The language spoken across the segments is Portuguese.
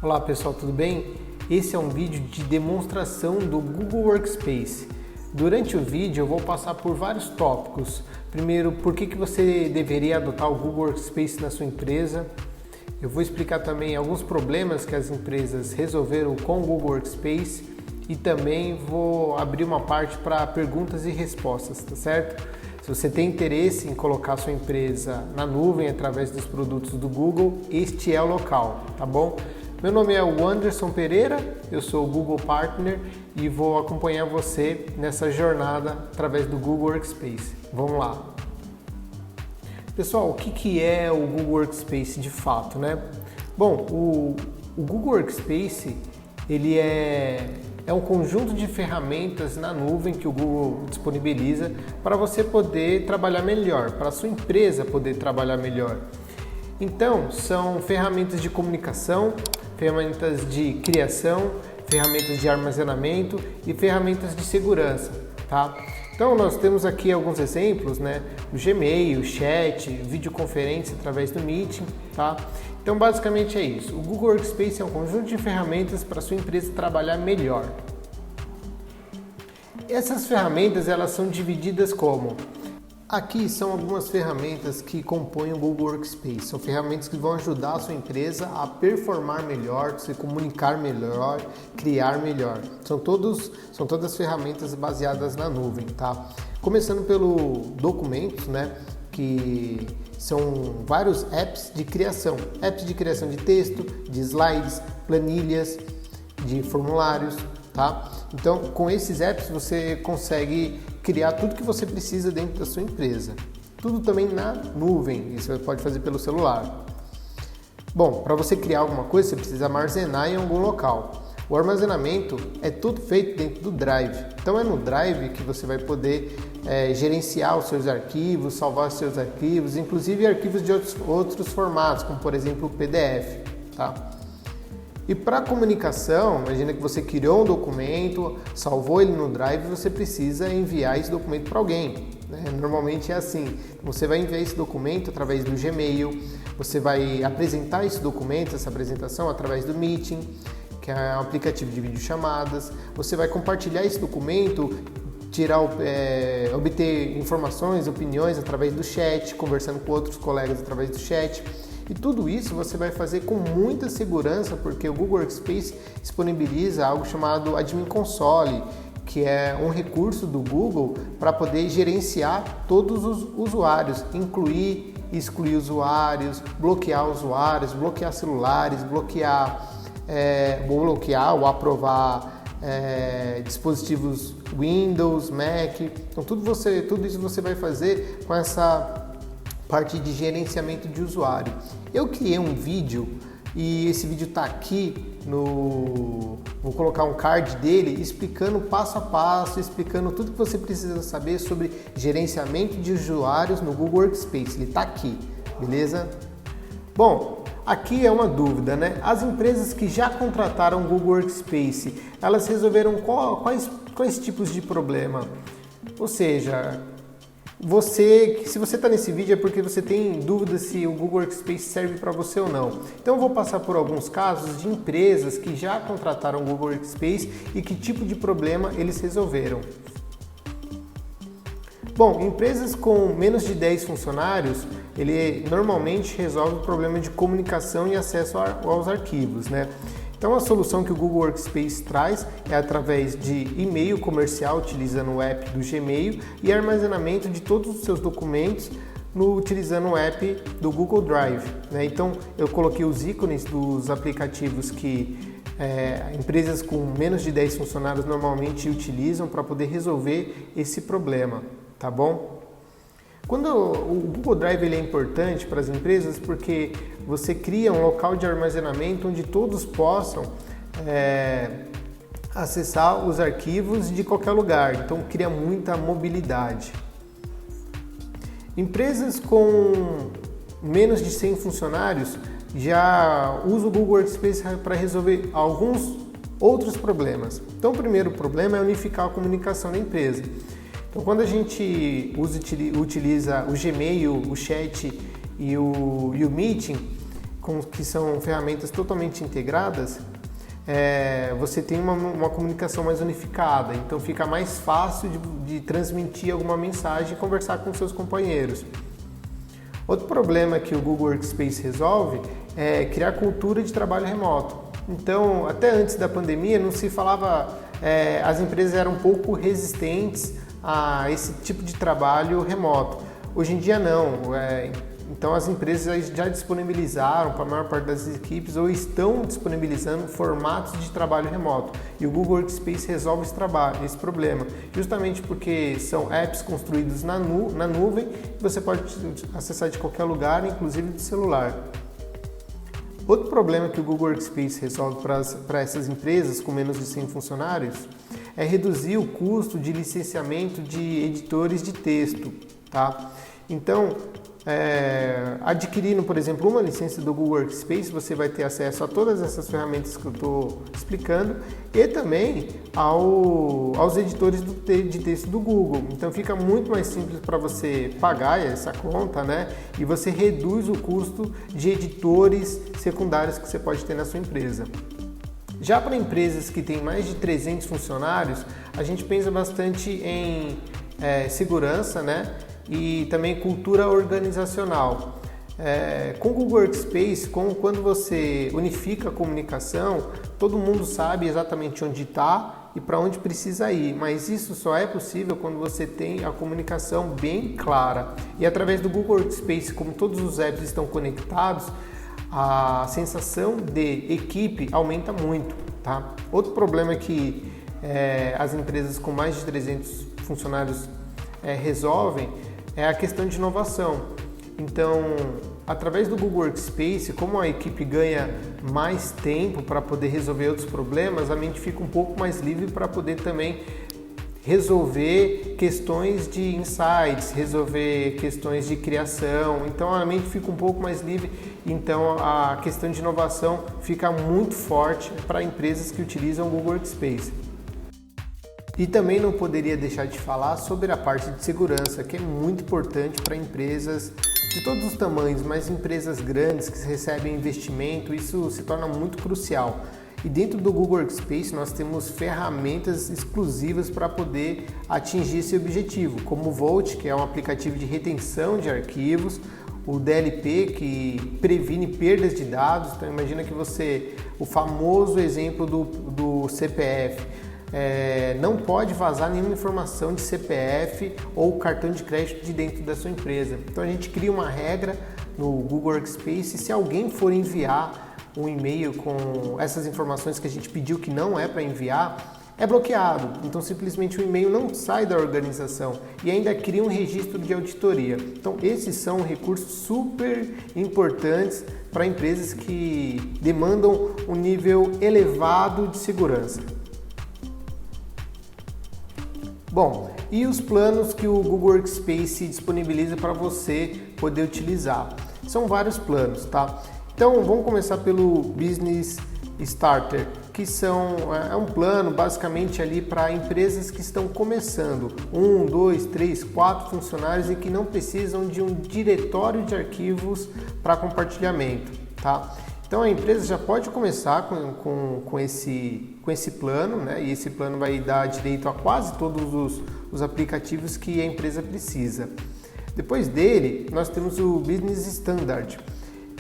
Olá pessoal, tudo bem? Esse é um vídeo de demonstração do Google Workspace. Durante o vídeo eu vou passar por vários tópicos. Primeiro, por que você deveria adotar o Google Workspace na sua empresa. Eu vou explicar também alguns problemas que as empresas resolveram com o Google Workspace e também vou abrir uma parte para perguntas e respostas, tá certo? Se você tem interesse em colocar a sua empresa na nuvem através dos produtos do Google, este é o local, tá bom? Meu nome é Anderson Pereira, eu sou o Google Partner e vou acompanhar você nessa jornada através do Google Workspace. Vamos lá! Pessoal, o que é o Google Workspace de fato, né? Bom, o Google Workspace ele é um conjunto de ferramentas na nuvem que o Google disponibiliza para você poder trabalhar melhor, para a sua empresa poder trabalhar melhor. Então, são ferramentas de comunicação, ferramentas de criação, ferramentas de armazenamento e ferramentas de segurança, tá? Então, nós temos aqui alguns exemplos, né? O Gmail, chat, videoconferência através do Meeting, tá? Então, basicamente é isso. O Google Workspace é um conjunto de ferramentas para a sua empresa trabalhar melhor. Essas ferramentas, elas são divididas como... Aqui são algumas ferramentas que compõem o Google Workspace. São ferramentas que vão ajudar a sua empresa a performar melhor, se comunicar melhor, criar melhor. São todas ferramentas baseadas na nuvem, tá? Começando pelo documentos, né? Que são vários apps de criação de texto, de slides, planilhas, de formulários, tá? Então, com esses apps você consegue criar tudo que você precisa dentro da sua empresa. Tudo também na nuvem, isso você pode fazer pelo celular. Bom, para você criar alguma coisa, você precisa armazenar em algum local. O armazenamento é tudo feito dentro do Drive. Então é no Drive que você vai poder gerenciar os seus arquivos, salvar os seus arquivos, inclusive arquivos de outros formatos, como por exemplo o PDF, tá? E para comunicação, imagina que você criou um documento, salvou ele no Drive e você precisa enviar esse documento para alguém, né? Normalmente é assim, você vai enviar esse documento através do Gmail, você vai apresentar esse documento, essa apresentação através do Meeting, que é um aplicativo de videochamadas, você vai compartilhar esse documento, obter informações, opiniões através do chat, conversando com outros colegas através do chat. E tudo isso você vai fazer com muita segurança, porque o Google Workspace disponibiliza algo chamado Admin Console, que é um recurso do Google para poder gerenciar todos os usuários, incluir e excluir usuários, bloquear celulares, bloquear ou aprovar dispositivos Windows, Mac. Então tudo isso você vai fazer com essa parte de gerenciamento de usuário. Eu criei um vídeo e esse vídeo está aqui vou colocar um card dele explicando passo a passo, explicando tudo que você precisa saber sobre gerenciamento de usuários no Google Workspace. Ele está aqui, beleza? Bom, aqui é uma dúvida, né? As empresas que já contrataram o Google Workspace, elas resolveram quais tipos de problema? Ou seja, se você está nesse vídeo é porque você tem dúvida se o Google Workspace serve para você ou não. Então eu vou passar por alguns casos de empresas que já contrataram o Google Workspace e que tipo de problema eles resolveram. Bom, empresas com menos de 10 funcionários, ele normalmente resolve o problema de comunicação e acesso aos arquivos, né? Então a solução que o Google Workspace traz é através de e-mail comercial, utilizando o app do Gmail, e armazenamento de todos os seus documentos utilizando o app do Google Drive, né? Então eu coloquei os ícones dos aplicativos que empresas com menos de 10 funcionários normalmente utilizam para poder resolver esse problema, tá bom? Quando o Google Drive ele é importante para as empresas porque você cria um local de armazenamento onde todos possam acessar os arquivos de qualquer lugar, então cria muita mobilidade. Empresas com menos de 100 funcionários já usam o Google Workspace para resolver alguns outros problemas. Então o primeiro problema é unificar a comunicação da empresa. Então, quando a gente utiliza o Gmail, o chat e o Meeting, que são ferramentas totalmente integradas, você tem uma comunicação mais unificada, então fica mais fácil de transmitir alguma mensagem e conversar com seus companheiros. Outro problema que o Google Workspace resolve é criar cultura de trabalho remoto. Então, até antes da pandemia, não se falava, as empresas eram um pouco resistentes a esse tipo de trabalho remoto. Hoje em dia não. Então as empresas já disponibilizaram para a maior parte das equipes ou estão disponibilizando formatos de trabalho remoto. E o Google Workspace resolve esse problema, justamente porque são apps construídos na nuvem e você pode acessar de qualquer lugar, inclusive do celular. Outro problema que o Google Workspace resolve para essas empresas com menos de 100 funcionários é reduzir o custo de licenciamento de editores de texto, tá? Então, adquirindo, por exemplo, uma licença do Google Workspace, você vai ter acesso a todas essas ferramentas que eu estou explicando e também aos editores de texto do Google. Então fica muito mais simples para você pagar essa conta, né? E você reduz o custo de editores secundários que você pode ter na sua empresa. Já para empresas que têm mais de 300 funcionários, a gente pensa bastante em segurança, né? E também cultura organizacional. Com o Google Workspace, quando você unifica a comunicação, todo mundo sabe exatamente onde está e para onde precisa ir, mas isso só é possível quando você tem a comunicação bem clara. E através do Google Workspace, como todos os apps estão conectados, a sensação de equipe aumenta muito, tá? Outro problema que as empresas com mais de 300 funcionários resolvem é a questão de inovação. Então, através do Google Workspace, como a equipe ganha mais tempo para poder resolver outros problemas, a mente fica um pouco mais livre para poder também resolver questões de insights, resolver questões de criação. Então, a mente fica um pouco mais livre. Então, a questão de inovação fica muito forte para empresas que utilizam o Google Workspace. E também não poderia deixar de falar sobre a parte de segurança, que é muito importante para empresas de todos os tamanhos, mas empresas grandes que recebem investimento, isso se torna muito crucial. E dentro do Google Workspace nós temos ferramentas exclusivas para poder atingir esse objetivo, como o Vault, que é um aplicativo de retenção de arquivos, o DLP, que previne perdas de dados. Então imagina que o famoso exemplo do CPF, não pode vazar nenhuma informação de CPF ou cartão de crédito de dentro da sua empresa. Então a gente cria uma regra no Google Workspace: se alguém for enviar um e-mail com essas informações que a gente pediu que não é para enviar, é bloqueado. Então simplesmente o e-mail não sai da organização e ainda cria um registro de auditoria. Então esses são recursos super importantes para empresas que demandam um nível elevado de segurança. Bom, e os planos que o Google Workspace disponibiliza para você poder utilizar? São vários planos, tá? Então vamos começar pelo Business Starter, que é um plano basicamente ali para empresas que estão começando, 1, 2, 3, 4 funcionários e que não precisam de um diretório de arquivos para compartilhamento, tá? Então a empresa já pode começar com esse plano, né? E esse plano vai dar direito a quase todos os aplicativos que a empresa precisa. Depois dele, nós temos o Business Standard,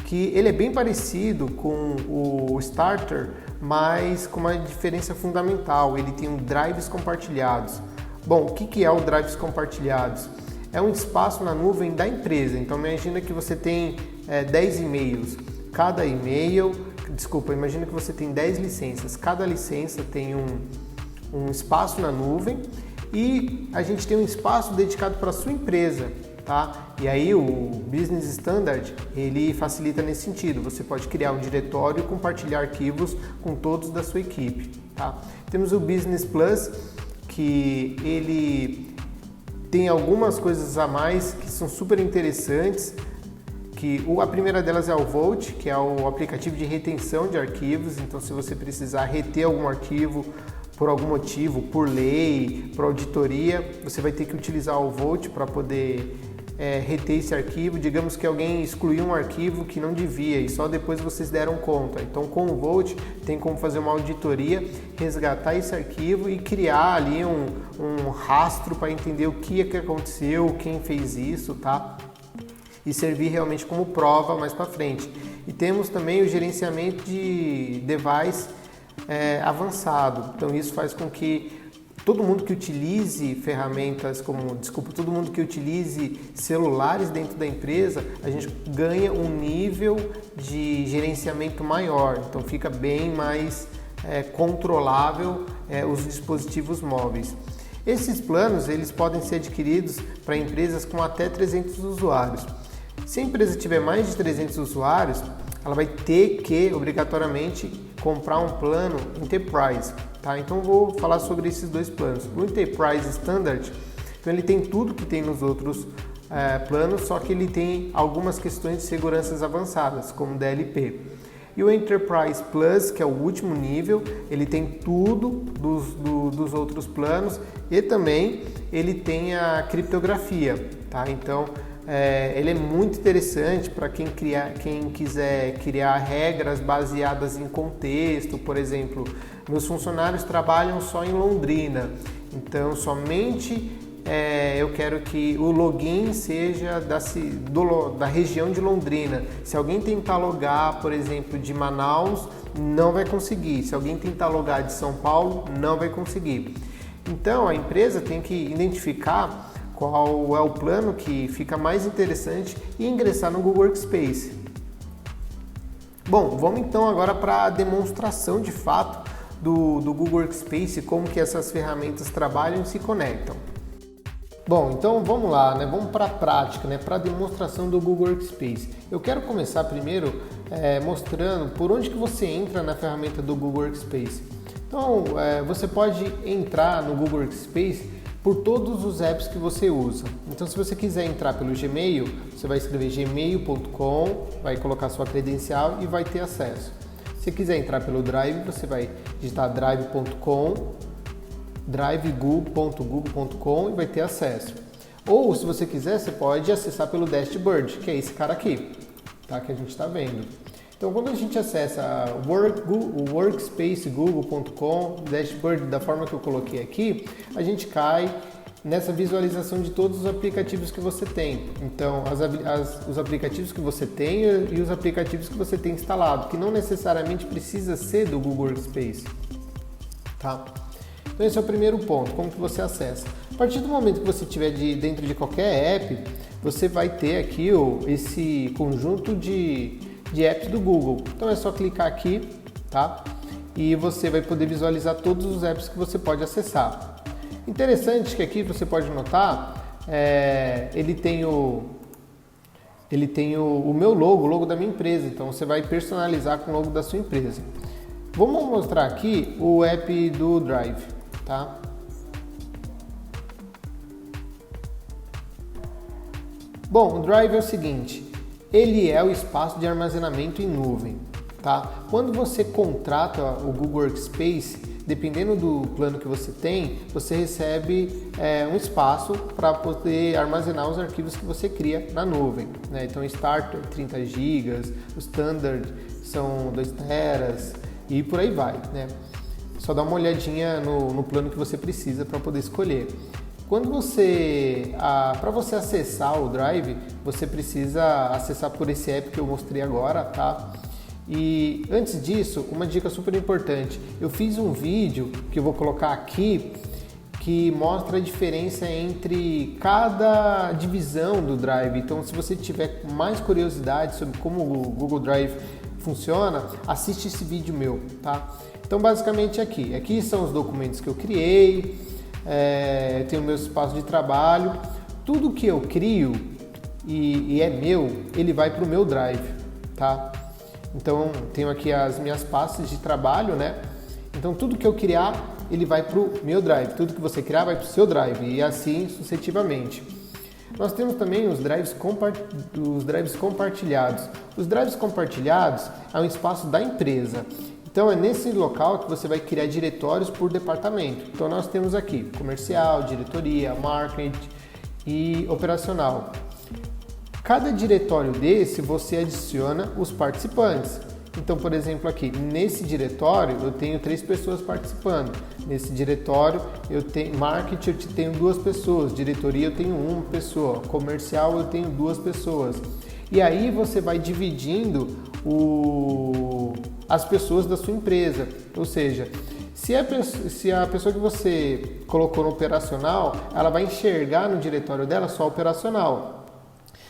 que ele é bem parecido com o Starter, mas com uma diferença fundamental: ele tem drives compartilhados. Bom, o que é o drives compartilhados? É um espaço na nuvem da empresa. Então imagina que você tem 10 e-mails. Imagina que você tem 10 licenças. Cada licença tem um espaço na nuvem e a gente tem um espaço dedicado para a sua empresa, tá? E aí o Business Standard, ele facilita nesse sentido. Você pode criar um diretório e compartilhar arquivos com todos da sua equipe, tá? Temos o Business Plus, que ele tem algumas coisas a mais que são super interessantes. A primeira delas é o Vault, que é o aplicativo de retenção de arquivos. Então, se você precisar reter algum arquivo por algum motivo, por lei, por auditoria, você vai ter que utilizar o Vault para poder reter esse arquivo. Digamos que alguém excluiu um arquivo que não devia e só depois vocês deram conta. Então com o Vault tem como fazer uma auditoria, resgatar esse arquivo e criar ali um rastro para entender o que aconteceu, quem fez isso, tá? E servir realmente como prova mais para frente. E temos também o gerenciamento de device avançado. Então isso faz com que todo mundo que utilize ferramentas todo mundo que utilize celulares dentro da empresa, a gente ganha um nível de gerenciamento maior. Então fica bem mais controlável os dispositivos móveis. Esses planos eles podem ser adquiridos para empresas com até 300 usuários. Se a empresa tiver mais de 300 usuários, ela vai ter que, obrigatoriamente, comprar um plano Enterprise, tá? Então vou falar sobre esses dois planos. O Enterprise Standard, então ele tem tudo que tem nos outros planos, só que ele tem algumas questões de segurança avançadas, como DLP. E o Enterprise Plus, que é o último nível, ele tem tudo dos outros planos e também ele tem a criptografia, tá? Então ele é muito interessante para quem quiser criar regras baseadas em contexto. Por exemplo, meus funcionários trabalham só em Londrina, então somente eu quero que o login seja da região de Londrina. Se alguém tentar logar, por exemplo, de Manaus, não vai conseguir. Se alguém tentar logar de São Paulo, não vai conseguir. Então a empresa tem que identificar qual é o plano que fica mais interessante e ingressar no Google Workspace. Bom, vamos então agora para a demonstração de fato do Google Workspace, como que essas ferramentas trabalham e se conectam. Bom, então vamos lá, né? Vamos para a prática, né? Para a demonstração do Google Workspace. Eu quero começar primeiro mostrando por onde que você entra na ferramenta do Google Workspace. Então, você pode entrar no Google Workspace por todos os apps que você usa. Então, se você quiser entrar pelo Gmail, você vai escrever gmail.com, vai colocar sua credencial e vai ter acesso. Se quiser entrar pelo Drive, você vai digitar drive.com, drivegoogle.google.com e vai ter acesso. Ou, se você quiser, você pode acessar pelo Dashboard, que é esse cara aqui, tá? Que a gente está vendo. Então, quando a gente acessa o workspacegoogle.com, dashboard da forma que eu coloquei aqui, a gente cai nessa visualização de todos os aplicativos que você tem. Então, os aplicativos que você tem e os aplicativos que você tem instalado, que não necessariamente precisa ser do Google Workspace, tá? Então, esse é o primeiro ponto, como que você acessa. A partir do momento que você estiver dentro de qualquer app, você vai ter aqui esse conjunto de apps do Google. Então é só clicar aqui, tá? E você vai poder visualizar todos os apps que você pode acessar. Interessante que aqui você pode notar, ele tem o meu logo, o logo da minha empresa. Então você vai personalizar com o logo da sua empresa. Vamos mostrar aqui o app do Drive, tá? Bom, o Drive é o seguinte. Ele é o espaço de armazenamento em nuvem, tá? Quando você contrata o Google Workspace, dependendo do plano que você tem, você recebe um espaço para poder armazenar os arquivos que você cria na nuvem, né? Então, o Starter 30 GB, o Standard são 2 teras e por aí vai, né? Só dá uma olhadinha no plano que você precisa para poder escolher. Quando para você acessar o Drive, você precisa acessar por esse app que eu mostrei agora, tá? E antes disso, uma dica super importante. Eu fiz um vídeo que eu vou colocar aqui que mostra a diferença entre cada divisão do Drive. Então, se você tiver mais curiosidade sobre como o Google Drive funciona, assiste esse vídeo meu, tá? Então, basicamente aqui são os documentos que eu criei. Tenho o meu espaço de trabalho, tudo que eu crio e é meu, ele vai para o meu Drive, tá? Então tenho aqui as minhas pastas de trabalho, né? Então tudo que eu criar, ele vai para o meu Drive, tudo que você criar vai para o seu Drive e assim sucessivamente. Nós temos também os drives compartilhados. Os drives compartilhados é um espaço da empresa. Então é nesse local que você vai criar diretórios por departamento. Então nós temos aqui comercial, diretoria, marketing e operacional. Cada diretório desse você adiciona os participantes. Então, por exemplo, aqui nesse diretório eu tenho 3 pessoas participando. Nesse diretório eu tenho marketing, eu tenho 2 pessoas, diretoria eu tenho 1 pessoa, comercial eu tenho 2 pessoas. E aí você vai dividindo as pessoas da sua empresa. Ou seja, se a pessoa que você colocou no operacional, ela vai enxergar no diretório dela só operacional.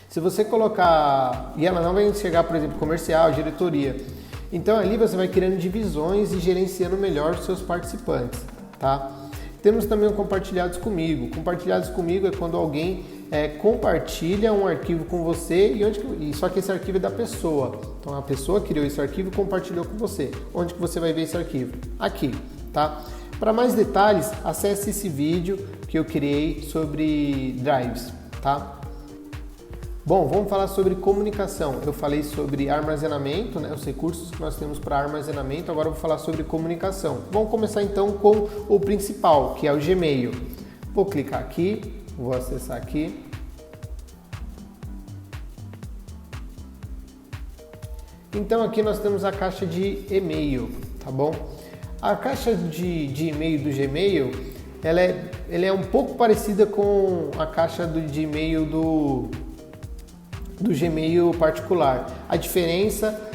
Se você colocar, e ela não vai enxergar, por exemplo, comercial, diretoria. Então ali você vai criando divisões e gerenciando melhor os seus participantes, tá? Temos também o compartilhados comigo. Compartilhados comigo é quando alguém compartilha um arquivo com você só que esse arquivo é da pessoa. Então a pessoa criou esse arquivo e compartilhou com você. Onde que você vai ver esse arquivo? Aqui, tá? Para mais detalhes, acesse esse vídeo que eu criei sobre drives, tá? Bom, vamos falar sobre comunicação. Eu falei sobre armazenamento, né, os recursos que nós temos para armazenamento. Agora eu vou falar sobre comunicação. Vamos começar então com o principal, que é o Gmail. Vou clicar aqui, vou acessar aqui. Então aqui nós temos a caixa de e-mail, tá bom? A caixa de e-mail do Gmail, ela é um pouco parecida com a caixa de e-mail do Gmail particular. A diferença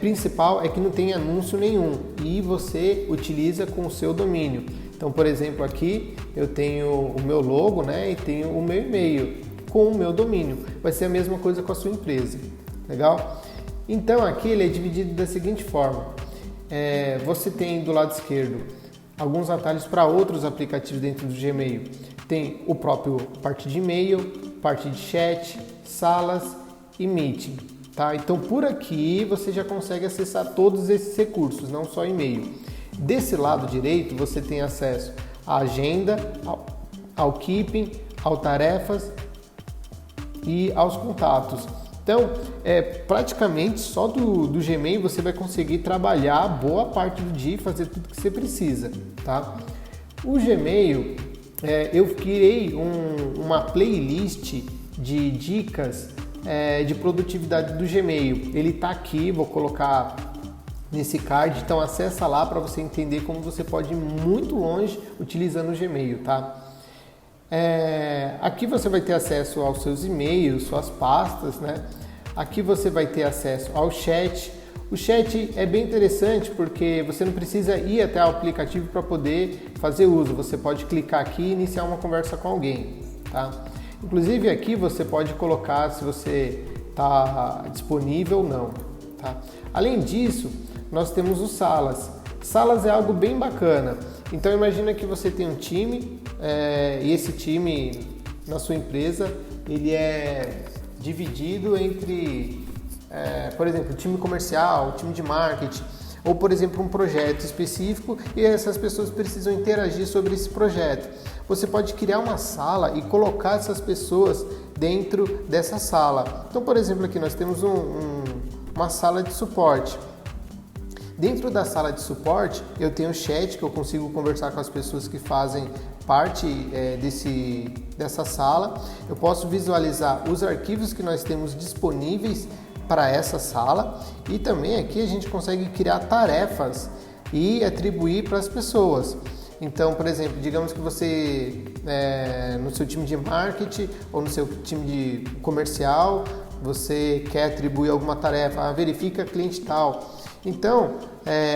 principal é que não tem anúncio nenhum e você utiliza com o seu domínio. Então, por exemplo, aqui eu tenho o meu logo, né, e tenho o meu e-mail com o meu domínio. Vai ser a mesma coisa com a sua empresa. Legal? Então, aqui ele é dividido da seguinte forma. Você tem do lado esquerdo alguns atalhos para outros aplicativos dentro do Gmail. Tem o próprio parte de e-mail, parte de chat, salas e meeting, tá? Então por aqui você já consegue acessar todos esses recursos, não só e-mail. Desse lado direito você tem acesso à agenda, ao keeping, ao tarefas e aos contatos. Então, praticamente só do Gmail você vai conseguir trabalhar boa parte do dia e fazer tudo que você precisa, tá? O Gmail, eu criei uma playlist de dicas de produtividade do Gmail. Ele está aqui, vou colocar nesse card, então acessa lá para você entender como você pode ir muito longe utilizando o Gmail, tá? Aqui você vai ter acesso aos seus e-mails, suas pastas, né? Aqui você vai ter acesso ao chat. O chat é bem interessante porque você não precisa ir até o aplicativo para poder fazer uso. Você pode clicar aqui e iniciar uma conversa com alguém, tá? Inclusive aqui você pode colocar se você está disponível ou não, tá? Além disso, nós temos os salas. Salas é algo bem bacana. Então imagina que você tem um time e esse time na sua empresa ele é dividido entre, por exemplo, time comercial, time de marketing ou, por exemplo, um projeto específico e essas pessoas precisam interagir sobre esse projeto. Você pode criar uma sala e colocar essas pessoas dentro dessa sala. Então, por exemplo, aqui nós temos uma sala de suporte. Dentro da sala de suporte, eu tenho o chat, que eu consigo conversar com as pessoas que fazem parte dessa sala. Eu posso visualizar os arquivos que nós temos disponíveis para essa sala e também aqui a gente consegue criar tarefas e atribuir para as pessoas. Então, por exemplo, digamos que você, no seu time de marketing ou no seu time de comercial, você quer atribuir alguma tarefa, verifica cliente tal. Então,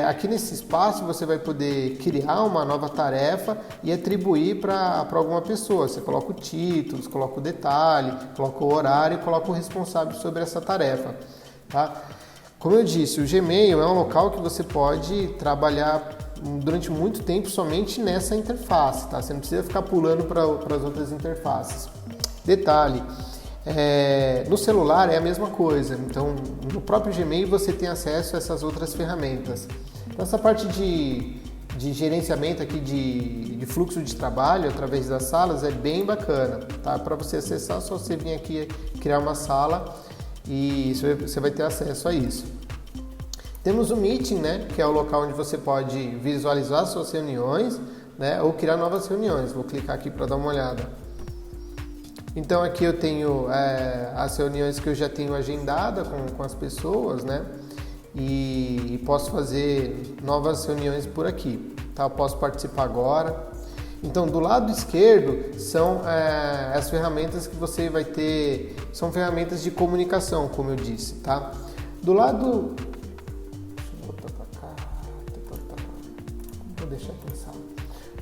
aqui nesse espaço você vai poder criar uma nova tarefa e atribuir para alguma pessoa. Você coloca o título, coloca o detalhe, coloca o horário e coloca o responsável sobre essa tarefa, tá? Como eu disse, o Gmail é um local que você pode trabalhar durante muito tempo somente nessa interface, tá? Você não precisa ficar pulando para as outras interfaces. Detalhe, no celular é a mesma coisa, então no próprio Gmail você tem acesso a essas outras ferramentas. Essa parte de gerenciamento aqui de fluxo de trabalho através das salas é bem bacana, tá? Para você acessar, só você vir aqui criar uma sala e você vai ter acesso a isso. Temos o Meeting, né, que é o local onde você pode visualizar suas reuniões, né, ou criar novas reuniões. Vou clicar aqui para dar uma olhada. Então aqui eu tenho as reuniões que eu já tenho agendada com as pessoas, né? E posso fazer novas reuniões por aqui, tá? Eu posso participar agora. Então, do lado esquerdo são as ferramentas que você vai ter, são ferramentas de comunicação, como eu disse, tá? Do lado... Deixa eu botar pra cá... Vou deixar pensar.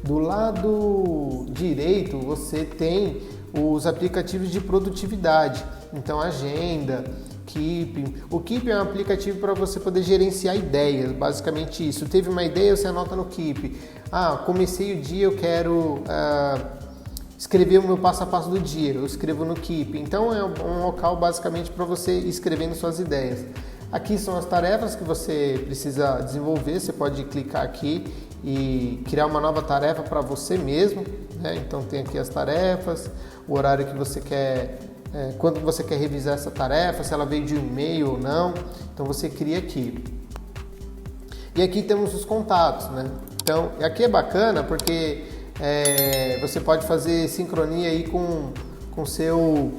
Do lado direito, você tem os aplicativos de produtividade. Então, agenda, Keep. O Keep é um aplicativo para você poder gerenciar ideias, basicamente isso. Teve uma ideia, você anota no Keep. Comecei o dia, eu quero escrever o meu passo a passo do dia, eu escrevo no Keep. Então é um local basicamente para você ir escrevendo suas ideias. Aqui são as tarefas que você precisa desenvolver, você pode clicar aqui e criar uma nova tarefa para você mesmo, né? Então tem aqui as tarefas, o horário que você quer, quando você quer revisar essa tarefa, se ela veio de um e-mail ou não, então você cria aqui. E aqui temos os contatos, né? Então, aqui é bacana porque você pode fazer sincronia aí com o seu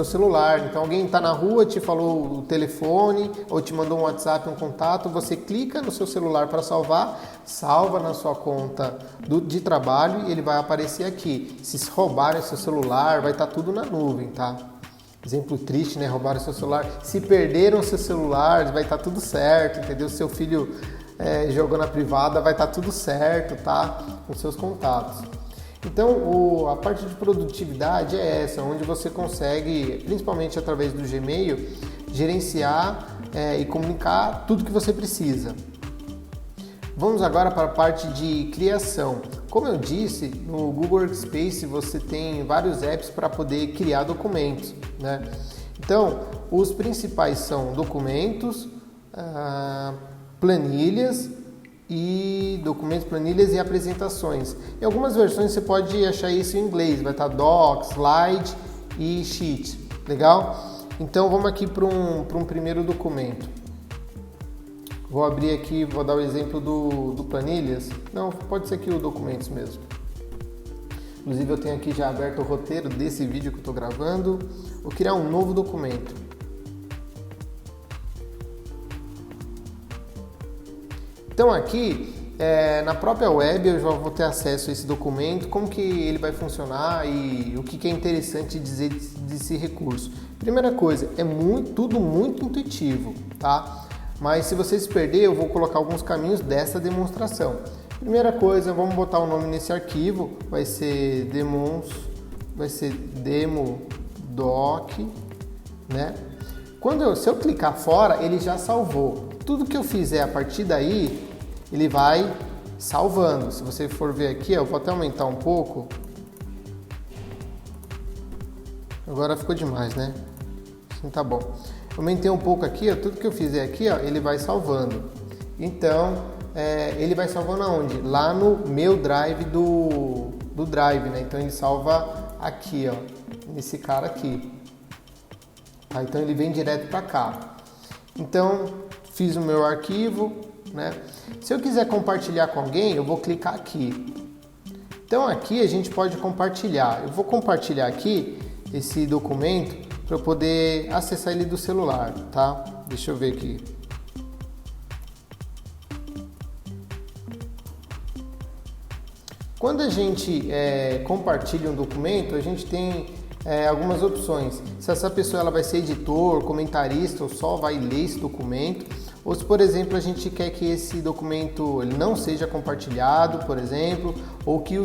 celular. Então, alguém está na rua, te falou o telefone ou te mandou um WhatsApp, um contato, você clica no seu celular para salvar, salva na sua conta de trabalho e ele vai aparecer aqui. Se roubarem seu celular, vai estar tudo na nuvem, tá? Exemplo triste, né? Roubaram seu celular. Se perderam seu celular, vai estar tudo certo, entendeu? Seu filho jogou na privada, vai estar tudo certo, tá? Com seus contatos. Então, a parte de produtividade é essa, onde você consegue, principalmente através do Gmail, gerenciar e comunicar tudo que você precisa. Vamos agora para a parte de criação. Como eu disse, no Google Workspace você tem vários apps para poder criar documentos, né? Então, os principais são documentos, planilhas e apresentações. Em algumas versões você pode achar isso em inglês, vai estar Docs, Slide e Sheet, legal? Então vamos aqui para um primeiro documento. Vou abrir aqui, vou dar o exemplo do planilhas. Não, pode ser aqui o documentos mesmo. Inclusive eu tenho aqui já aberto o roteiro desse vídeo que eu estou gravando. Vou criar um novo documento. Então aqui, na própria web eu já vou ter acesso a esse documento, como que ele vai funcionar e o que é interessante dizer desse recurso. Primeira coisa, tudo muito intuitivo, tá? Mas se você se perder, eu vou colocar alguns caminhos dessa demonstração. Primeira coisa, vamos botar o nome nesse arquivo, vai ser demodoc, né? Se eu clicar fora, ele já salvou. Tudo que eu fizer a partir daí, ele vai salvando. Se você for ver aqui, eu vou até aumentar um pouco. Agora ficou demais, né? Assim tá bom. Aumentei um pouco aqui, tudo que eu fizer aqui, ele vai salvando. Então, ele vai salvando aonde? Lá no meu Drive do Drive, né? Então ele salva aqui, nesse cara aqui. Tá? Então ele vem direto para cá. Então, fiz o meu arquivo, né? Se eu quiser compartilhar com alguém, eu vou clicar aqui. Então aqui a gente pode compartilhar. Eu vou compartilhar aqui esse documento para eu poder acessar ele do celular, tá? Deixa eu ver aqui. Quando a gente compartilha um documento, a gente tem algumas opções. Se essa pessoa ela vai ser editor, comentarista ou só vai ler esse documento, ou se, por exemplo, a gente quer que esse documento ele não seja compartilhado, por exemplo, ou que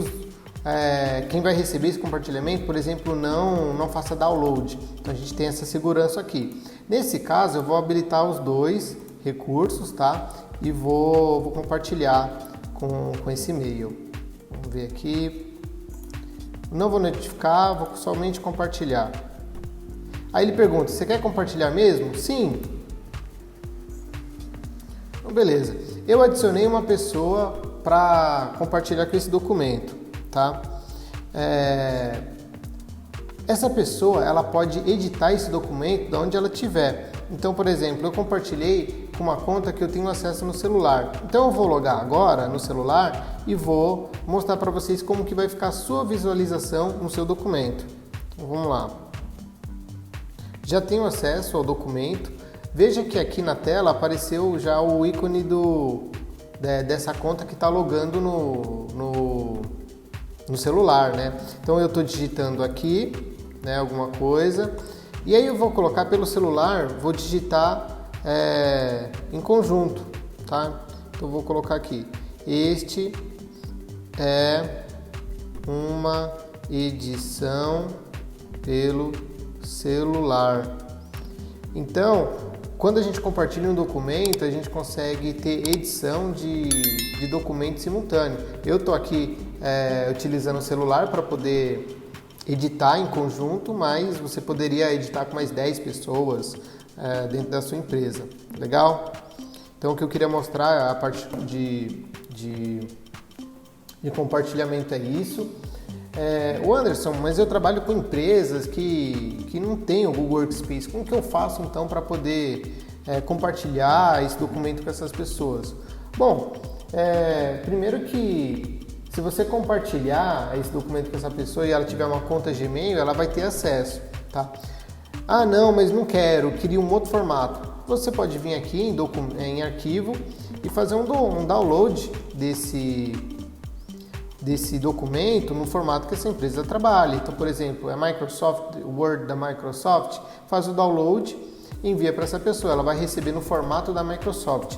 quem vai receber esse compartilhamento, por exemplo, não faça download. Então a gente tem essa segurança aqui. Nesse caso, eu vou habilitar os dois recursos, tá? E vou compartilhar com esse e-mail. Vamos ver aqui. Não vou notificar, vou somente compartilhar. Aí ele pergunta, você quer compartilhar mesmo? Sim. Então, beleza. Eu adicionei uma pessoa para compartilhar com esse documento, tá? Essa pessoa, ela pode editar esse documento de onde ela estiver. Então, por exemplo, eu compartilhei com uma conta que eu tenho acesso no celular. Então, eu vou logar agora no celular e vou mostrar para vocês como que vai ficar a sua visualização no seu documento. Então, vamos lá. Já tenho acesso ao documento. Veja que aqui na tela apareceu já o ícone dessa conta que está logando no celular, né? Então eu estou digitando aqui, né, alguma coisa, e aí eu vou colocar pelo celular, vou digitar em conjunto, tá? Então eu vou colocar aqui, este é uma edição pelo celular. Então, quando a gente compartilha um documento, a gente consegue ter edição de documento simultâneo. Eu estou aqui utilizando o celular para poder editar em conjunto, mas você poderia editar com mais 10 pessoas dentro da sua empresa. Legal? Então, o que eu queria mostrar, a parte de compartilhamento é isso. Anderson, mas eu trabalho com empresas que não têm o Google Workspace. Como que eu faço então para poder compartilhar esse documento com essas pessoas? Bom, primeiro que se você compartilhar esse documento com essa pessoa e ela tiver uma conta Gmail, ela vai ter acesso, tá? Ah, não, mas não quero, queria um outro formato. Você pode vir aqui em arquivo e fazer um download desse documento no formato que essa empresa trabalha. Então, por exemplo, Microsoft Word da Microsoft, faz o download e envia para essa pessoa. Ela vai receber no formato da Microsoft.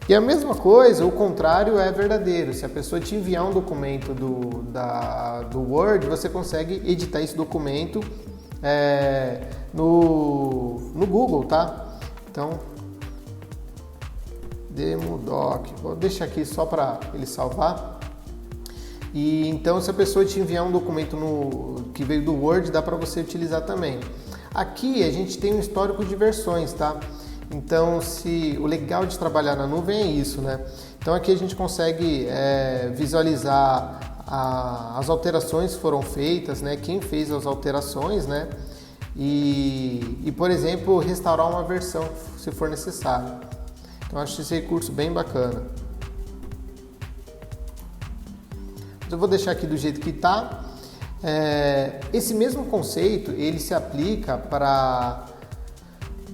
E a mesma coisa, o contrário é verdadeiro. Se a pessoa te enviar um documento do Word, você consegue editar esse documento no Google, tá? Então, Demo Doc. Vou deixar aqui só para ele salvar. E então, se a pessoa te enviar um documento que veio do Word, dá para você utilizar também. Aqui a gente tem um histórico de versões, tá? Então, o legal de trabalhar na nuvem é isso, né? Então, aqui a gente consegue visualizar as alterações que foram feitas, né? Quem fez as alterações, né? E, por exemplo, restaurar uma versão se for necessário. Então, acho esse recurso bem bacana. Eu vou deixar aqui do jeito que está. Esse mesmo conceito, ele se aplica para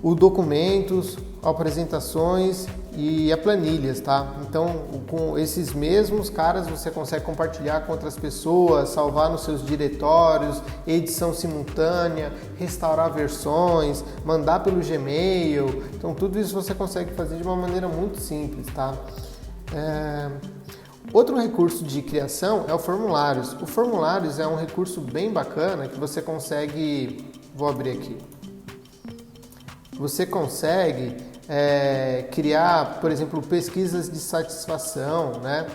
os documentos, apresentações e a planilhas, tá? Então, com esses mesmos caras, você consegue compartilhar com outras pessoas, salvar nos seus diretórios, edição simultânea, restaurar versões, mandar pelo Gmail. Então, tudo isso você consegue fazer de uma maneira muito simples, tá? Outro recurso de criação é o Formulários. O Formulários é um recurso bem bacana que você consegue... Vou abrir aqui. Você consegue criar, por exemplo, pesquisas de satisfação, né?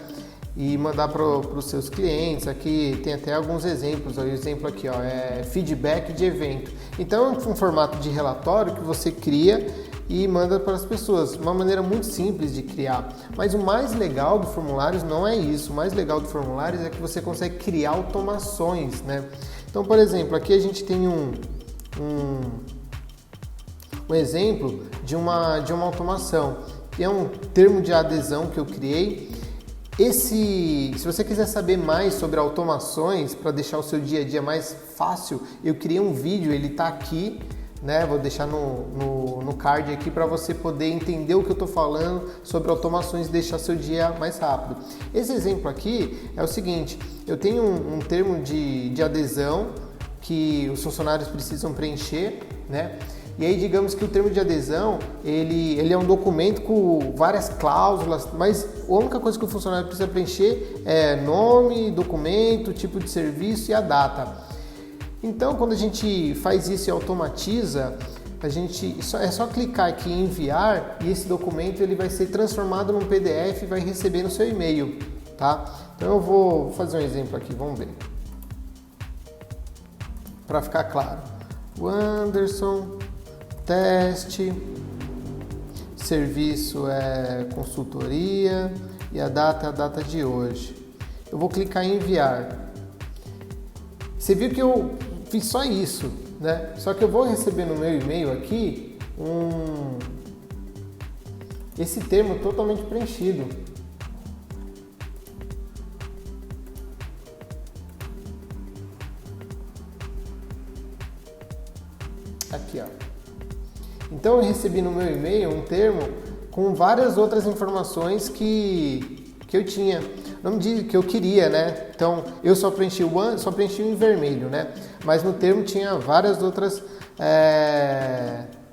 E mandar para os seus clientes. Aqui tem até alguns exemplos. O exemplo aqui é feedback de evento. Então é um formato de relatório que você cria e manda para as pessoas. Uma maneira muito simples de criar. Mas o mais legal do Formulários não é isso. O mais legal do Formulários é que você consegue criar automações, né? Então, por exemplo, aqui a gente tem um exemplo de uma automação. Que é um termo de adesão que eu criei. Se você quiser saber mais sobre automações para deixar o seu dia a dia mais fácil, eu criei um vídeo, ele está aqui, né? Vou deixar no card aqui para você poder entender o que eu estou falando sobre automações e deixar seu dia mais rápido. Esse exemplo aqui é o seguinte: eu tenho um termo de adesão que os funcionários precisam preencher, né? E aí, digamos que o termo de adesão, ele é um documento com várias cláusulas, mas a única coisa que o funcionário precisa preencher é nome, documento, tipo de serviço e a data. Então, quando a gente faz isso e automatiza, é só clicar aqui em enviar e esse documento ele vai ser transformado num PDF e vai receber no seu e-mail, tá? Então, eu vou fazer um exemplo aqui, vamos ver. Para ficar claro. O Anderson... Teste, serviço é consultoria e a data é a data de hoje. Eu vou clicar em enviar. Você viu que eu fiz só isso, né? Só que eu vou receber no meu e-mail aqui esse termo totalmente preenchido. Então eu recebi no meu e-mail um termo com várias outras informações que eu tinha, não diz que eu queria, né? Então eu só preenchi em vermelho, né? Mas no termo tinha várias outras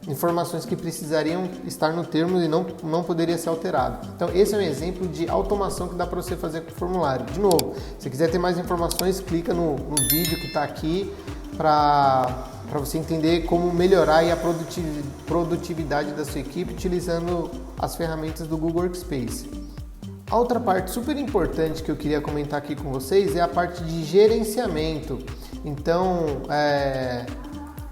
informações que precisariam estar no termo e não poderia ser alterado. Então esse é um exemplo de automação que dá para você fazer com o formulário. De novo, se quiser ter mais informações, clica no vídeo que está aqui para você entender como melhorar aí a produtividade da sua equipe utilizando as ferramentas do Google Workspace. A outra parte super importante que eu queria comentar aqui com vocês é a parte de gerenciamento. Então,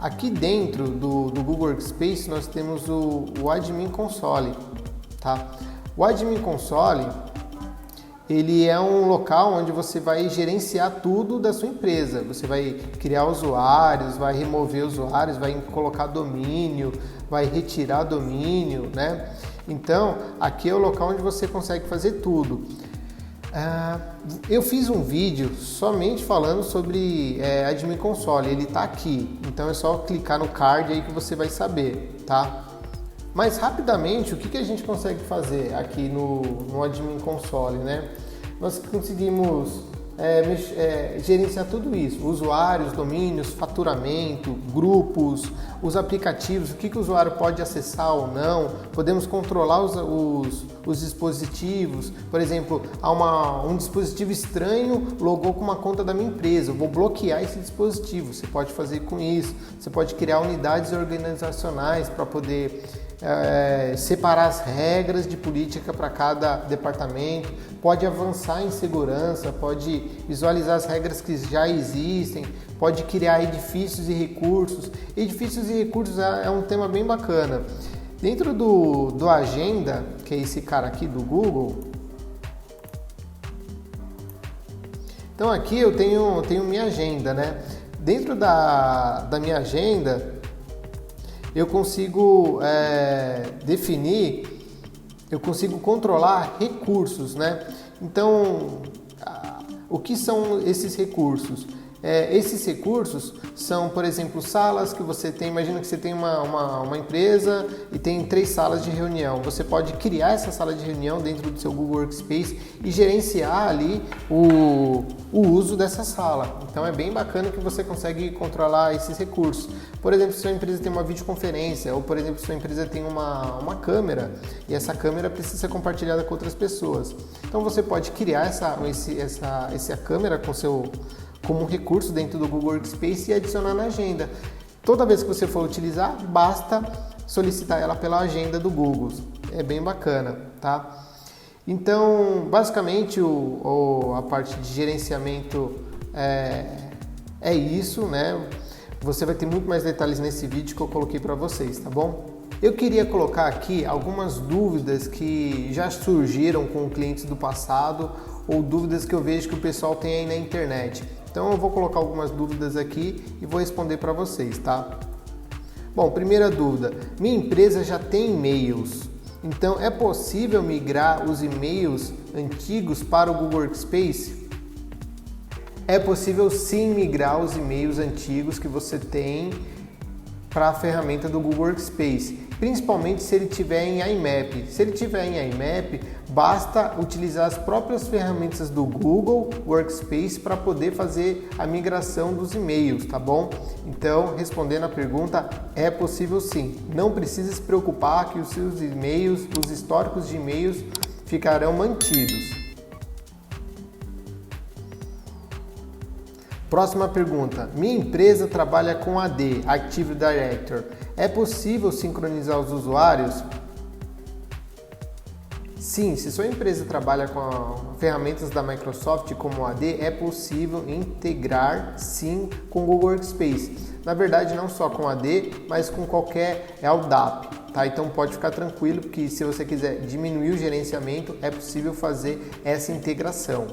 aqui dentro do Google Workspace nós temos o Admin Console, tá? O Admin Console, ele é um local onde você vai gerenciar tudo da sua empresa. Você vai criar usuários, vai remover usuários, vai colocar domínio, vai retirar domínio, né? Então, aqui é o local onde você consegue fazer tudo. Eu fiz um vídeo somente falando sobre Admin Console, ele está aqui. Então é só clicar no card aí que você vai saber, tá? Mas rapidamente, o que a gente consegue fazer aqui no Admin Console, né? Nós conseguimos gerenciar tudo isso, usuários, domínios, faturamento, grupos, os aplicativos, o que o usuário pode acessar ou não, podemos controlar os dispositivos. Por exemplo, há um dispositivo estranho logou com uma conta da minha empresa, eu vou bloquear esse dispositivo, você pode fazer com isso, você pode criar unidades organizacionais para poder separar as regras de política para cada departamento, pode avançar em segurança, pode visualizar as regras que já existem, pode criar edifícios e recursos. Edifícios e recursos é um tema bem bacana. Dentro do Agenda, que é esse cara aqui do Google, então aqui eu tenho minha agenda, né? Dentro da minha agenda, eu consigo eu consigo controlar recursos, né? Então, o que são esses recursos? Esses recursos são, por exemplo, salas que você tem. Imagina que você tem uma empresa e tem 3 salas de reunião. Você pode criar essa sala de reunião dentro do seu Google Workspace e gerenciar ali o uso dessa sala. Então é bem bacana que você consegue controlar esses recursos. Por exemplo, se sua empresa tem uma videoconferência ou, por exemplo, se sua empresa tem uma câmera e essa câmera precisa ser compartilhada com outras pessoas. Então você pode criar essa câmera como um recurso dentro do Google Workspace e adicionar na agenda. Toda vez que você for utilizar, basta solicitar ela pela agenda do Google. É bem bacana, tá? Então, basicamente, a parte de gerenciamento é isso, né? Você vai ter muito mais detalhes nesse vídeo que eu coloquei para vocês, tá bom? Eu queria colocar aqui algumas dúvidas que já surgiram com clientes do passado ou dúvidas que eu vejo que o pessoal tem aí na internet. Então eu vou colocar algumas dúvidas aqui e vou responder para vocês, tá? Bom, primeira dúvida. Minha empresa já tem e-mails, então é possível migrar os e-mails antigos para o Google Workspace? É possível sim migrar os e-mails antigos que você tem para a ferramenta do Google Workspace, principalmente se ele tiver em IMAP. Se ele tiver em IMAP, basta utilizar as próprias ferramentas do Google Workspace para poder fazer a migração dos e-mails, tá bom? Então, respondendo a pergunta, é possível sim. Não precisa se preocupar que os seus e-mails, os históricos de e-mails ficarão mantidos. Próxima pergunta. Minha empresa trabalha com AD, Active Directory. É possível sincronizar os usuários? Sim, se sua empresa trabalha com ferramentas da Microsoft como AD, é possível integrar sim com o Google Workspace. Na verdade, não só com AD, mas com qualquer LDAP. Tá? Então pode ficar tranquilo que se você quiser diminuir o gerenciamento, é possível fazer essa integração.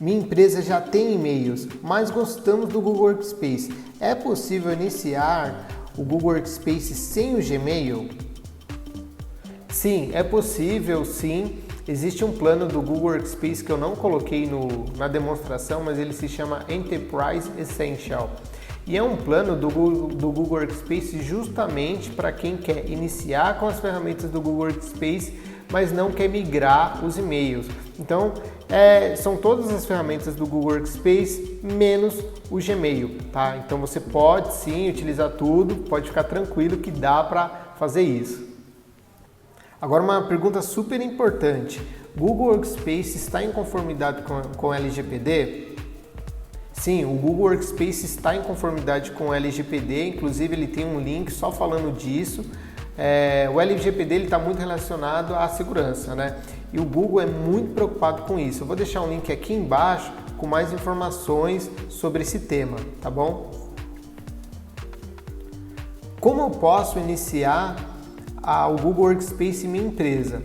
Minha empresa já tem e-mails, mas gostamos do Google Workspace. É possível iniciar o Google Workspace sem o Gmail? Sim, é possível sim. Existe um plano do Google Workspace que eu não coloquei na demonstração, mas ele se chama Enterprise Essential. E é um plano do Google Workspace justamente para quem quer iniciar com as ferramentas do Google Workspace, mas não quer migrar os e-mails. Então, são todas as ferramentas do Google Workspace, menos o Gmail, tá? Então você pode sim utilizar tudo, pode ficar tranquilo que dá para fazer isso. Agora uma pergunta super importante, Google Workspace está em conformidade com o LGPD? Sim, o Google Workspace está em conformidade com o LGPD, inclusive ele tem um link só falando disso. O LGPD está muito relacionado à segurança, né? E o Google é muito preocupado com isso. Eu vou deixar um link aqui embaixo com mais informações sobre esse tema, tá bom? Como eu posso iniciar o Google Workspace em minha empresa?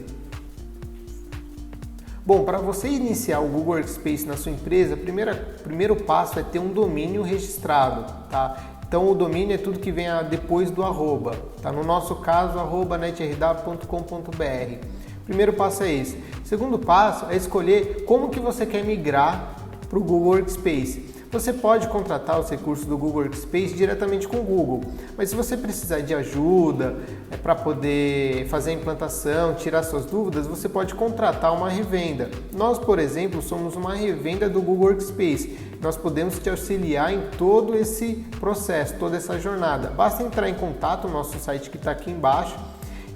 Bom, para você iniciar o Google Workspace na sua empresa, primeiro passo é ter um domínio registrado, tá? Então o domínio é tudo que vem depois do arroba, tá? No nosso caso, @netrw.com.br. Primeiro passo é esse. Segundo passo é escolher como que você quer migrar para o Google Workspace. Você pode contratar os recursos do Google Workspace diretamente com o Google, mas se você precisar de ajuda para poder fazer a implantação, tirar suas dúvidas, você pode contratar uma revenda. Nós, por exemplo, somos uma revenda do Google Workspace. Nós podemos te auxiliar em todo esse processo, toda essa jornada. Basta entrar em contato no nosso site que está aqui embaixo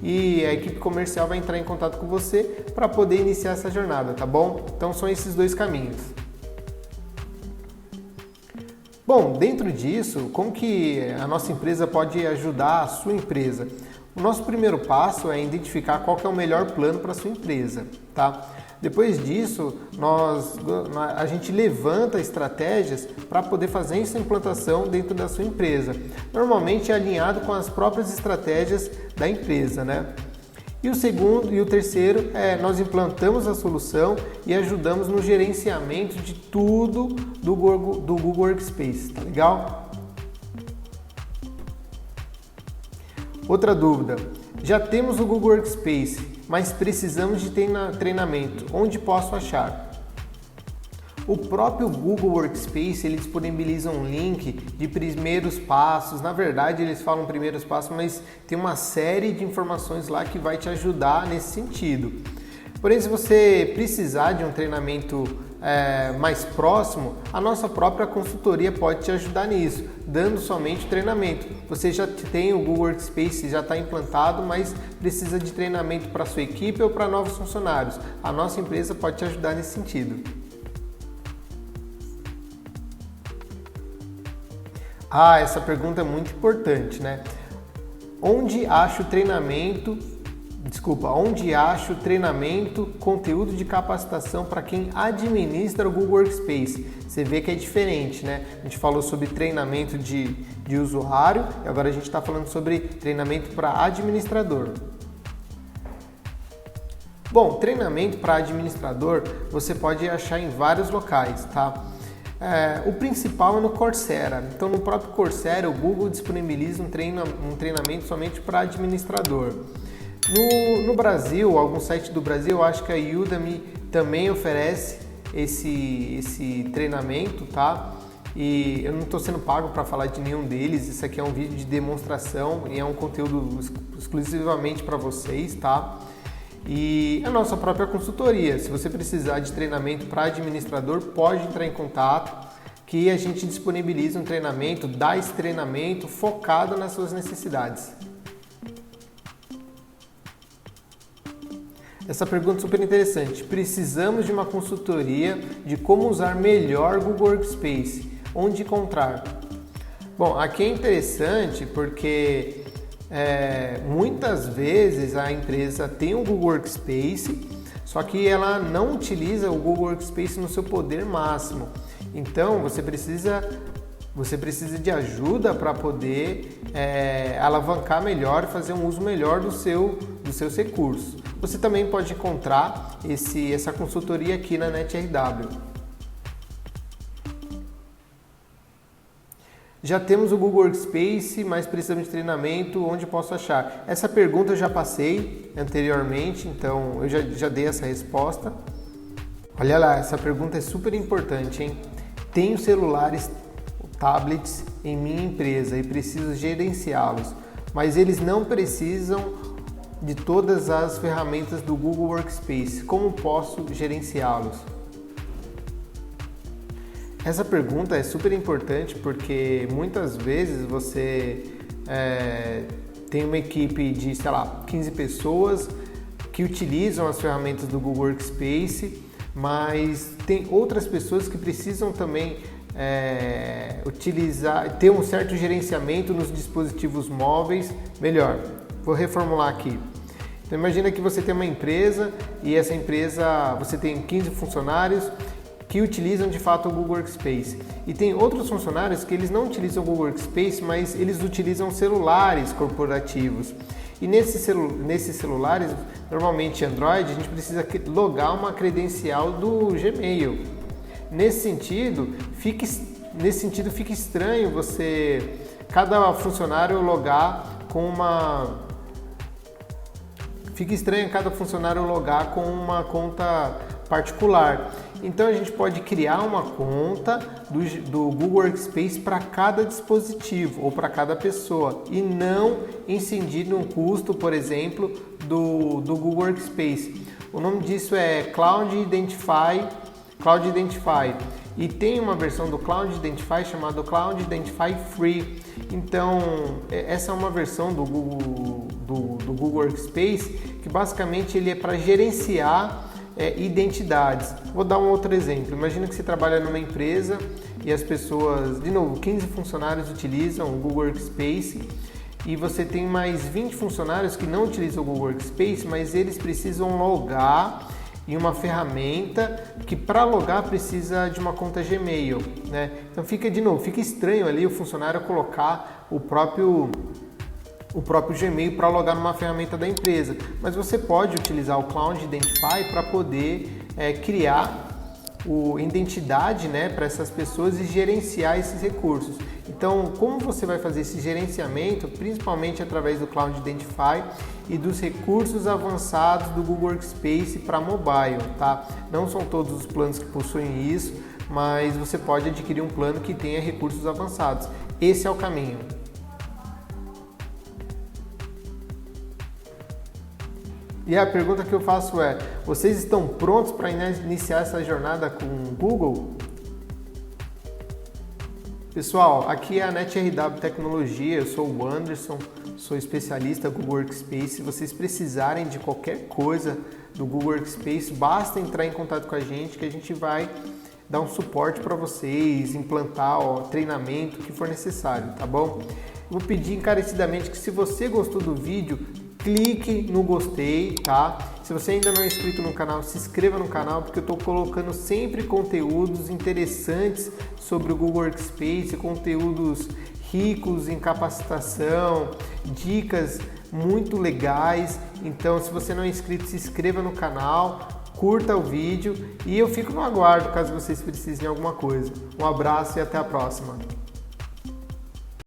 e a equipe comercial vai entrar em contato com você para poder iniciar essa jornada, tá bom? Então são esses dois caminhos. Bom, dentro disso, como que a nossa empresa pode ajudar a sua empresa? O nosso primeiro passo é identificar qual que é o melhor plano para a sua empresa, tá? Depois disso, a gente levanta estratégias para poder fazer essa implantação dentro da sua empresa. Normalmente é alinhado com as próprias estratégias da empresa, né? E o terceiro nós implantamos a solução e ajudamos no gerenciamento de tudo do Google Workspace, tá legal? Outra dúvida, já temos o Google Workspace, mas precisamos de treinamento, onde posso achar? O próprio Google Workspace, ele disponibiliza um link de primeiros passos. Na verdade, eles falam primeiros passos, mas tem uma série de informações lá que vai te ajudar nesse sentido. Porém, se você precisar de um treinamento mais próximo, a nossa própria consultoria pode te ajudar nisso, dando somente treinamento. Você já tem o Google Workspace, já está implantado, mas precisa de treinamento para sua equipe ou para novos funcionários. A nossa empresa pode te ajudar nesse sentido. Essa pergunta é muito importante, né? Onde acho treinamento, conteúdo de capacitação para quem administra o Google Workspace? Você vê que é diferente, né? A gente falou sobre treinamento de usuário e agora a gente está falando sobre treinamento para administrador. Bom, treinamento para administrador você pode achar em vários locais, tá? O principal é no Coursera. Então, no próprio Coursera, o Google disponibiliza um treinamento somente para administrador. No Brasil, algum site do Brasil, eu acho que a Udemy também oferece esse treinamento, tá? E eu não estou sendo pago para falar de nenhum deles. Isso aqui é um vídeo de demonstração e é um conteúdo exclusivamente para vocês, tá? E a nossa própria consultoria, se você precisar de treinamento para administrador, pode entrar em contato que a gente disponibiliza um treinamento, dá esse treinamento focado nas suas necessidades. Essa pergunta é super interessante. Precisamos de uma consultoria de como usar melhor o Google Workspace. Onde encontrar? Bom, aqui é interessante porque muitas vezes a empresa tem um Google Workspace, só que ela não utiliza o Google Workspace no seu poder máximo. Então você precisa de ajuda para poder alavancar melhor e fazer um uso melhor dos seus recursos. Você também pode encontrar essa consultoria aqui na NetRW. Já temos o Google Workspace, mas precisamos de treinamento, onde posso achar? Essa pergunta eu já passei anteriormente, então eu já dei essa resposta. Olha lá, essa pergunta é super importante, hein? Tenho celulares tablets em minha empresa e preciso gerenciá-los, mas eles não precisam de todas as ferramentas do Google Workspace. Como posso gerenciá-los? Essa pergunta é super importante porque muitas vezes você tem uma equipe de, 15 pessoas que utilizam as ferramentas do Google Workspace, mas tem outras pessoas que precisam também ter um certo gerenciamento nos dispositivos móveis. Melhor, vou reformular aqui. Então imagina que você tem uma empresa e essa empresa, você tem 15 funcionários que utilizam de fato o Google Workspace. E tem outros funcionários que eles não utilizam o Google Workspace, mas eles utilizam celulares corporativos. E nesses celulares, normalmente Android, a gente precisa logar uma credencial do Gmail. Nesse sentido, fica estranho cada funcionário logar com uma... Fica estranho cada funcionário logar com uma conta particular. Então a gente pode criar uma conta do Google Workspace para cada dispositivo ou para cada pessoa e não incidir um custo, por exemplo, do Google Workspace. O nome disso é Cloud Identify, e tem uma versão do Cloud Identify chamada Cloud Identify Free. Então essa é uma versão do Google Workspace que basicamente ele é para gerenciar identidades. Vou dar um outro exemplo. Imagina que você trabalha numa empresa e as pessoas, de novo, 15 funcionários utilizam o Google Workspace e você tem mais 20 funcionários que não utilizam o Google Workspace, mas eles precisam logar em uma ferramenta que para logar precisa de uma conta Gmail, né? Então fica estranho ali o funcionário colocar o próprio Gmail para logar numa ferramenta da empresa, mas você pode utilizar o Cloud Identify para poder criar identidade, né, para essas pessoas e gerenciar esses recursos. Então, como você vai fazer esse gerenciamento, principalmente através do Cloud Identify e dos recursos avançados do Google Workspace para mobile, tá? Não são todos os planos que possuem isso, mas você pode adquirir um plano que tenha recursos avançados. Esse é o caminho. E a pergunta que eu faço é: vocês estão prontos para iniciar essa jornada com o Google? Pessoal, aqui é a NetRW Tecnologia, eu sou o Anderson, sou especialista Google Workspace. Se vocês precisarem de qualquer coisa do Google Workspace, basta entrar em contato com a gente que a gente vai dar um suporte para vocês, implantar treinamento, o que for necessário, tá bom? Vou pedir encarecidamente que, se você gostou do vídeo, clique no gostei, tá? Se você ainda não é inscrito no canal, se inscreva no canal, porque eu estou colocando sempre conteúdos interessantes sobre o Google Workspace, conteúdos ricos em capacitação, dicas muito legais. Então, se você não é inscrito, se inscreva no canal, curta o vídeo e eu fico no aguardo caso vocês precisem de alguma coisa. Um abraço e até a próxima!